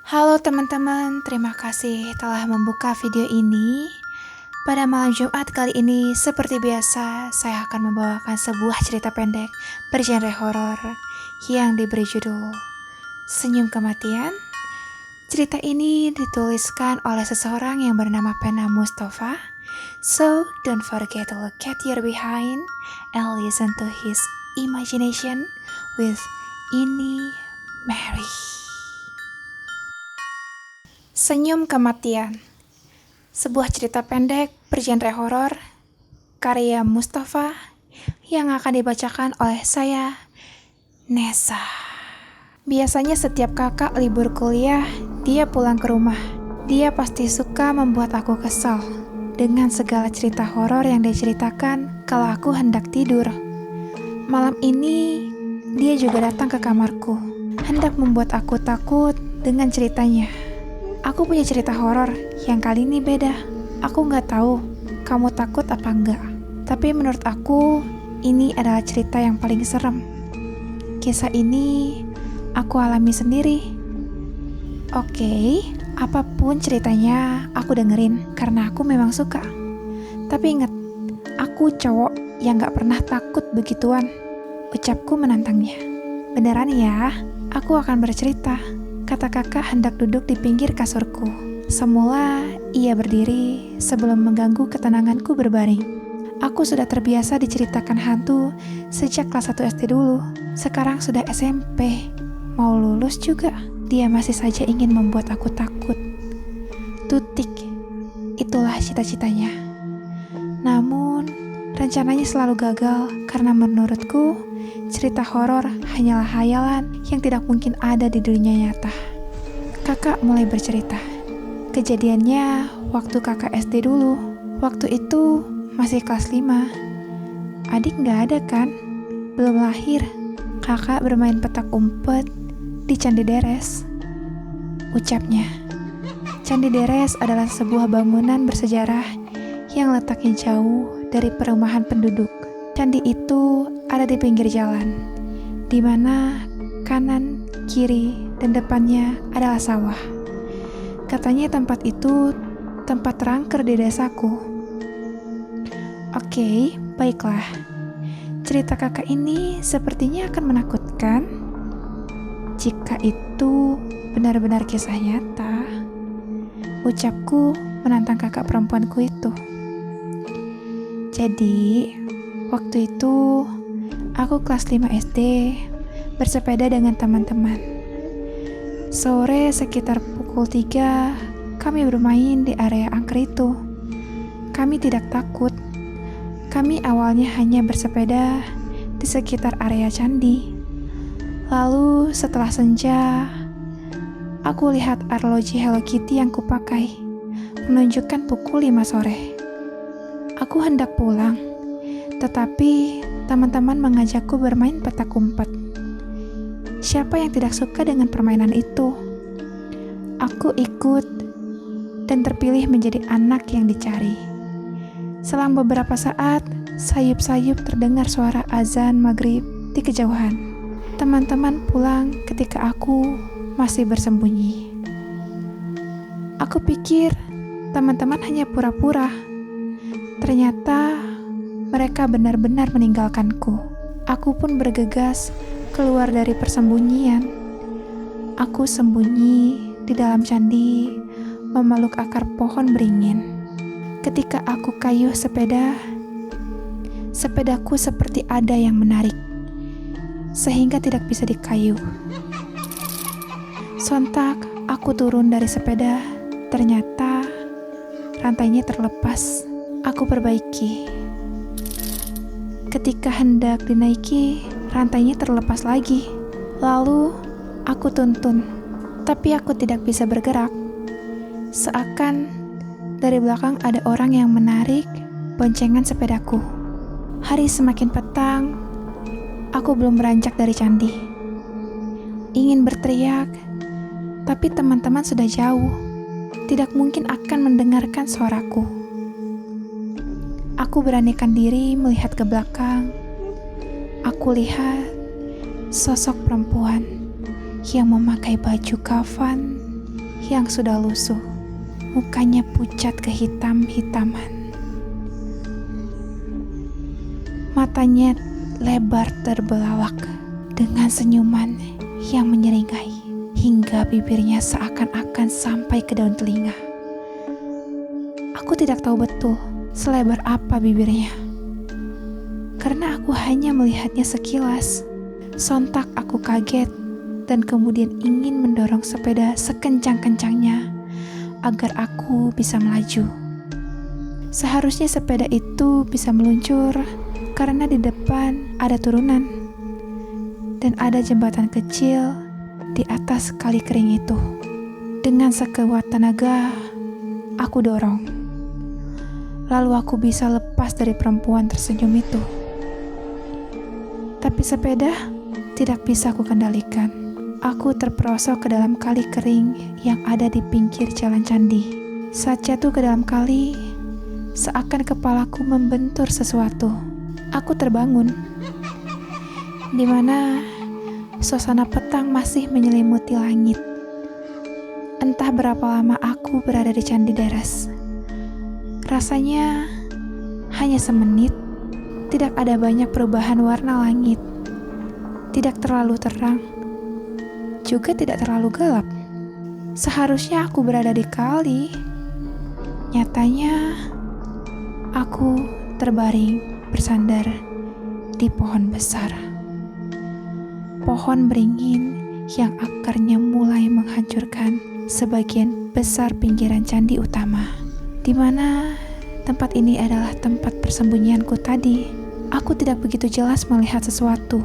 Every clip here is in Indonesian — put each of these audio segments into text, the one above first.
Halo teman-teman, terima kasih telah membuka video ini. Pada malam Jumat kali ini, seperti biasa, saya akan membawakan sebuah cerita pendek bergenre horor yang diberi judul Senyum Kematian. Cerita ini dituliskan oleh seseorang yang bernama Pena Mustafa. So, don't forget to look at your behind and listen to his imagination with Ini Mary. Senyum Kematian, sebuah cerita pendek bergenre horor karya Mustafa yang akan dibacakan oleh saya, Nesa. Biasanya setiap kakak libur kuliah, dia pulang ke rumah. Dia pasti suka membuat aku kesal dengan segala cerita horor yang dia ceritakan kalau aku hendak tidur. Malam ini, dia juga datang ke kamarku, hendak membuat aku takut dengan ceritanya. Aku punya cerita horor yang kali ini beda. Aku nggak tahu kamu takut apa enggak. Tapi menurut aku, ini adalah cerita yang paling serem. Kisah ini aku alami sendiri. Oke, apapun ceritanya aku dengerin karena aku memang suka. Tapi ingat, aku cowok yang nggak pernah takut begituan. Ucapku menantangnya. Beneran ya, aku akan bercerita. Kata kakak hendak duduk di pinggir kasurku. Semula ia berdiri sebelum mengganggu ketenanganku berbaring. Aku sudah terbiasa diceritakan hantu sejak kelas 1 SD dulu. Sekarang sudah SMP. Mau lulus juga. Dia masih saja ingin membuat aku takut. Tutik. Itulah cita-citanya. Namun, rencananya selalu gagal karena menurutku cerita horor hanyalah hayalan yang tidak mungkin ada di dunia nyata. Kakak mulai bercerita. Kejadiannya waktu kakak SD dulu. Waktu itu masih kelas 5. Adik nggak ada kan? Belum lahir. Kakak bermain petak umpet di Candi Deres. Ucapnya. Candi Deres adalah sebuah bangunan bersejarah yang letaknya jauh dari perumahan penduduk. Candi itu ada di pinggir jalan, di mana kanan, kiri, dan depannya adalah sawah. Katanya tempat itu tempat terangker di desaku. Oke, baiklah. Cerita kakak ini sepertinya akan menakutkan. Jika itu benar-benar kisah nyata, ucapku menantang kakak perempuanku itu. Jadi, waktu itu aku kelas 5 SD bersepeda dengan teman-teman. Sore sekitar pukul 3, kami bermain di area angker itu. Kami tidak takut. Kami awalnya hanya bersepeda di sekitar area candi. Lalu setelah senja, aku lihat arloji Hello Kitty yang kupakai menunjukkan pukul 5 sore. Aku hendak pulang, tetapi teman-teman mengajakku bermain petak umpet. Siapa yang tidak suka dengan permainan itu? Aku ikut dan terpilih menjadi anak yang dicari. Selang beberapa saat, sayup-sayup terdengar suara azan maghrib di kejauhan. Teman-teman pulang ketika aku masih bersembunyi. Aku pikir teman-teman hanya pura-pura. Ternyata mereka benar-benar meninggalkanku. Aku pun bergegas keluar dari persembunyian. Aku sembunyi di dalam candi, memeluk akar pohon beringin. Ketika aku kayuh sepedaku seperti ada yang menarik, sehingga tidak bisa dikayuh. Sontak aku turun dari sepeda, ternyata rantainya terlepas. Aku perbaiki. Ketika hendak dinaiki, rantainya terlepas lagi. Lalu aku tuntun, tapi aku tidak bisa bergerak. Seakan dari belakang ada orang yang menarik boncengan sepedaku. Hari semakin petang, aku belum beranjak dari candi. Ingin berteriak, tapi teman-teman sudah jauh. Tidak mungkin akan mendengarkan suaraku. Aku beranikan diri melihat ke belakang. Aku lihat sosok perempuan yang memakai baju kafan yang sudah lusuh. Mukanya pucat kehitam-hitaman. Matanya lebar terbelalak dengan senyuman yang menyeringai hingga bibirnya seakan-akan sampai ke daun telinga. Aku tidak tahu betul selebar apa bibirnya, karena aku hanya melihatnya sekilas. Sontak aku kaget dan kemudian ingin mendorong sepeda sekencang-kencangnya agar aku bisa melaju. Seharusnya sepeda itu bisa meluncur karena di depan ada turunan dan ada jembatan kecil di atas kali kering itu. Dengan sekuat tenaga, aku dorong. Lalu aku bisa lepas dari perempuan tersenyum itu. Tapi sepeda tidak bisa aku kendalikan. Aku terperosok ke dalam kali kering yang ada di pinggir jalan candi. Saat jatuh ke dalam kali, seakan kepalaku membentur sesuatu. Aku terbangun, di mana suasana petang masih menyelimuti langit. Entah berapa lama aku berada di Candi Deres. Rasanya hanya semenit. Tidak ada banyak perubahan warna langit. Tidak terlalu terang, juga tidak terlalu gelap. Seharusnya aku berada di kali. Nyatanya, aku terbaring bersandar di pohon besar. Pohon beringin yang akarnya mulai menghancurkan sebagian besar pinggiran candi utama, di mana tempat ini adalah tempat persembunyianku tadi. Aku tidak begitu jelas melihat sesuatu.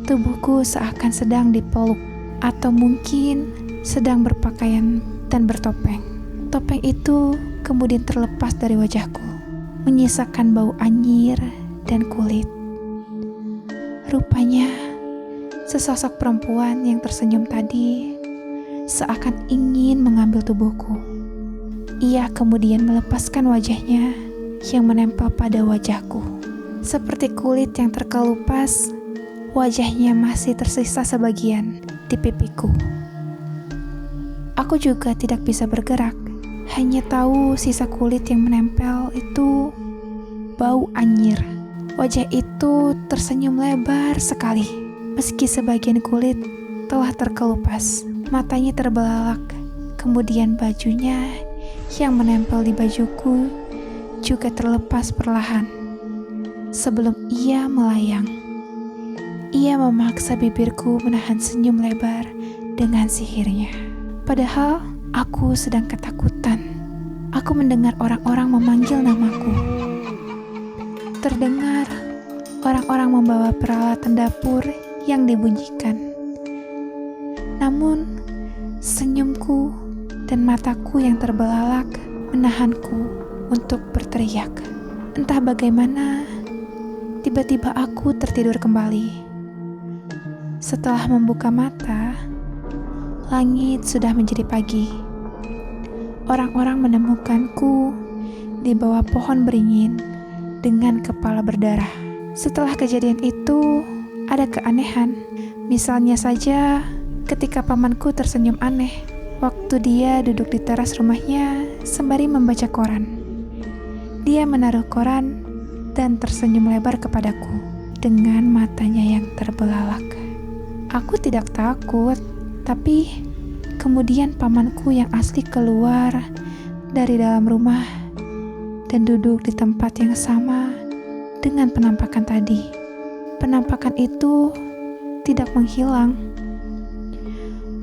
Tubuhku seakan sedang dipeluk, atau mungkin sedang berpakaian dan bertopeng. Topeng itu kemudian terlepas dari wajahku, menyisakan bau anyir dan kulit. Rupanya, sesosok perempuan yang tersenyum tadi seakan ingin mengambil tubuhku. Ia kemudian melepaskan wajahnya yang menempel pada wajahku. Seperti kulit yang terkelupas, wajahnya masih tersisa sebagian di pipiku. Aku juga tidak bisa bergerak, hanya tahu sisa kulit yang menempel itu bau anyir. Wajah itu tersenyum lebar sekali, meski sebagian kulit telah terkelupas. Matanya terbelalak, kemudian bajunya yang menempel di bajuku juga terlepas perlahan. Sebelum ia melayang, ia memaksa bibirku menahan senyum lebar dengan sihirnya. Padahal aku sedang ketakutan. Aku mendengar orang-orang memanggil namaku. Terdengar orang-orang membawa peralatan dapur yang dibunyikan. Namun, senyumku dan mataku yang terbelalak menahanku untuk berteriak. Entah bagaimana, tiba-tiba aku tertidur kembali. Setelah membuka mata, langit sudah menjadi pagi. Orang-orang menemukanku di bawah pohon beringin dengan kepala berdarah. Setelah kejadian itu, ada keanehan. Misalnya saja, ketika pamanku tersenyum aneh waktu dia duduk di teras rumahnya sembari membaca koran. Dia menaruh koran dan tersenyum lebar kepadaku dengan matanya yang terbelalak. Aku tidak takut, tapi kemudian pamanku yang asli keluar dari dalam rumah dan duduk di tempat yang sama dengan penampakan tadi. Penampakan itu tidak menghilang,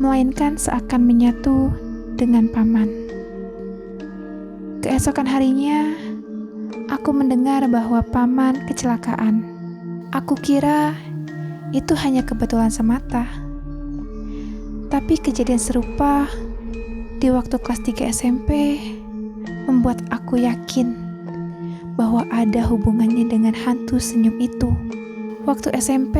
melainkan seakan menyatu dengan paman. Keesokan harinya, aku mendengar bahwa paman kecelakaan. Aku kira itu hanya kebetulan semata. Tapi kejadian serupa di waktu kelas 3 SMP membuat aku yakin bahwa ada hubungannya dengan hantu senyum itu. Waktu SMP,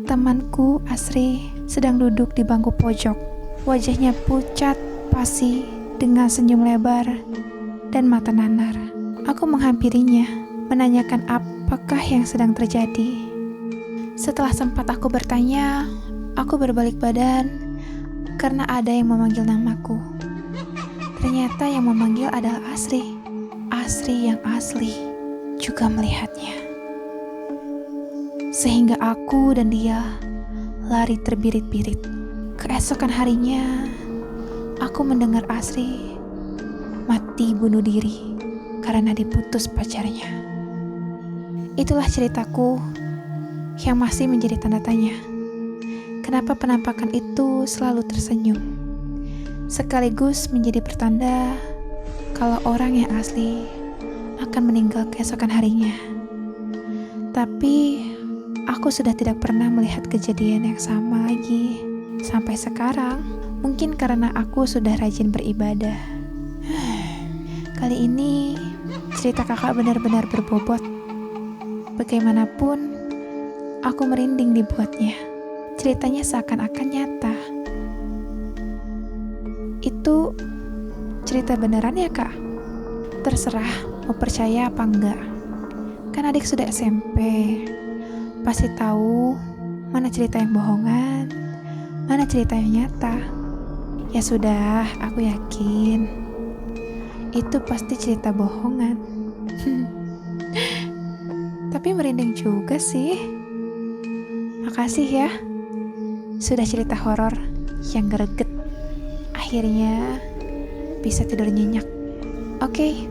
temanku Asri sedang duduk di bangku pojok. Wajahnya pucat, pasi, dengan senyum lebar dan mata nanar. Aku menghampirinya, menanyakan apakah yang sedang terjadi. Setelah sempat aku bertanya, aku berbalik badan, karena ada yang memanggil namaku. Ternyata yang memanggil adalah Asri. Asri yang asli juga melihatnya. Sehingga aku dan dia lari terbirit-birit. Keesokan harinya, aku mendengar Asri mati bunuh diri karena diputus pacarnya. Itulah ceritaku yang masih menjadi tanda tanya. Kenapa penampakan itu selalu tersenyum? Sekaligus menjadi pertanda kalau orang yang asli akan meninggal keesokan harinya. Tapi aku sudah tidak pernah melihat kejadian yang sama lagi sampai sekarang. Mungkin karena aku sudah rajin beribadah. Kali ini cerita kakak benar-benar berbobot. Bagaimanapun, aku merinding dibuatnya. Ceritanya seakan-akan nyata. Itu cerita beneran ya kak? Terserah mau percaya apa enggak. Kan adik sudah SMP, pasti tahu mana cerita yang bohongan, mana cerita yang nyata. Ya sudah, aku yakin itu pasti cerita bohongan. Tapi merinding juga sih. Makasih ya, sudah cerita horor yang greget. Akhirnya bisa tidur nyenyak. Oke,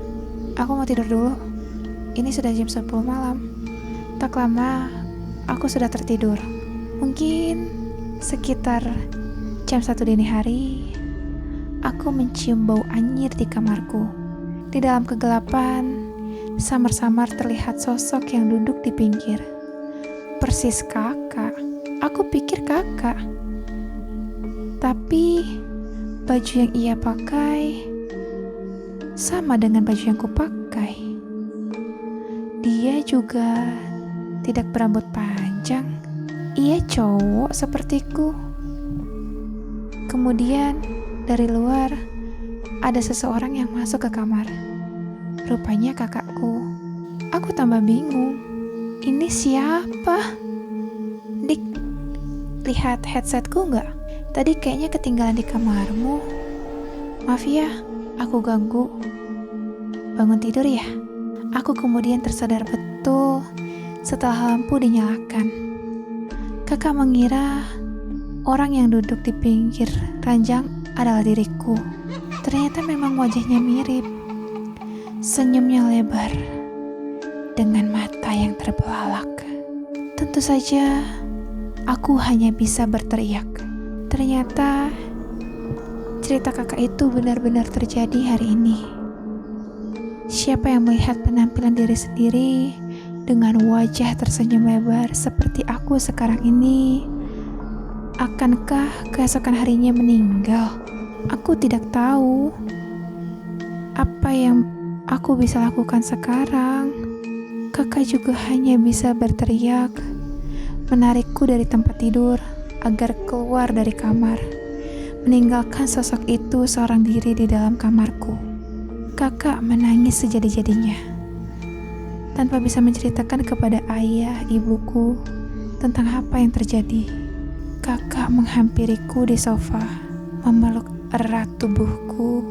aku mau tidur dulu. Ini sudah jam 10 malam. Tak lama, aku sudah tertidur. Mungkin sekitar jam 1 dini hari, aku mencium bau anyir di kamarku. Di dalam kegelapan, samar-samar terlihat sosok yang duduk di pinggir. Persis kakak. Aku pikir kakak. Tapi baju yang ia pakai sama dengan baju yang kupakai. Dia juga tidak berambut panjang. Ia cowok sepertiku. Kemudian dari luar ada seseorang yang masuk ke kamar. Rupanya kakakku. Aku tambah bingung. Ini siapa? Dik, lihat headsetku nggak? Tadi kayaknya ketinggalan di kamarmu. Maaf ya, aku ganggu. Bangun tidur ya? Aku kemudian tersadar betul setelah lampu dinyalakan. Kakak mengira orang yang duduk di pinggir ranjang adalah diriku. Ternyata memang wajahnya mirip. Senyumnya lebar dengan mata yang terbelalak. Tentu saja aku hanya bisa berteriak. Ternyata cerita kakak itu benar-benar terjadi hari ini. Siapa yang melihat penampilan diri sendiri dengan wajah tersenyum lebar seperti aku sekarang ini, akankah keesokan harinya meninggal? Aku tidak tahu apa yang aku bisa lakukan sekarang. Kakak juga hanya bisa berteriak, menarikku dari tempat tidur agar keluar dari kamar, meninggalkan sosok itu seorang diri di dalam kamarku. Kakak menangis sejadi-jadinya, tanpa bisa menceritakan kepada ayah, ibuku tentang apa yang terjadi. Kakak menghampiriku di sofa, memeluk erat tubuhku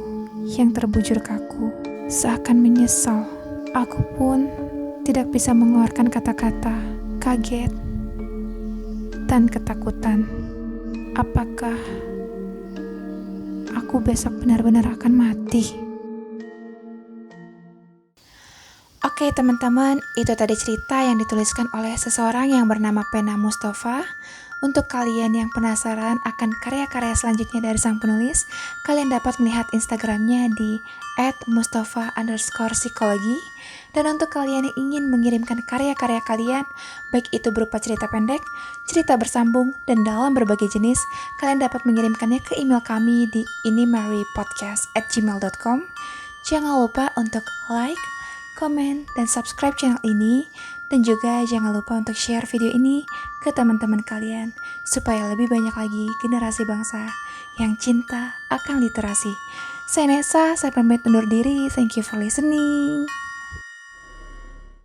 yang terbujur kaku, seakan menyesal. Aku pun tidak bisa mengeluarkan kata-kata, kaget dan ketakutan. Apakah aku besok benar-benar akan mati? Oke teman-teman, itu tadi cerita yang dituliskan oleh seseorang yang bernama Pena Mustafa. Untuk kalian yang penasaran akan karya-karya selanjutnya dari sang penulis, kalian dapat melihat Instagramnya di @mustafa_psikologi. Dan untuk kalian yang ingin mengirimkan karya-karya kalian, baik itu berupa cerita pendek, cerita bersambung, dan dalam berbagai jenis, kalian dapat mengirimkannya ke email kami di inimarypodcast@gmail.com. Jangan lupa untuk like, komen, dan subscribe channel ini. Dan juga jangan lupa untuk share video ini ke teman-teman kalian supaya lebih banyak lagi generasi bangsa yang cinta akan literasi. Saya Nesa, saya pamit undur diri. Thank you for listening.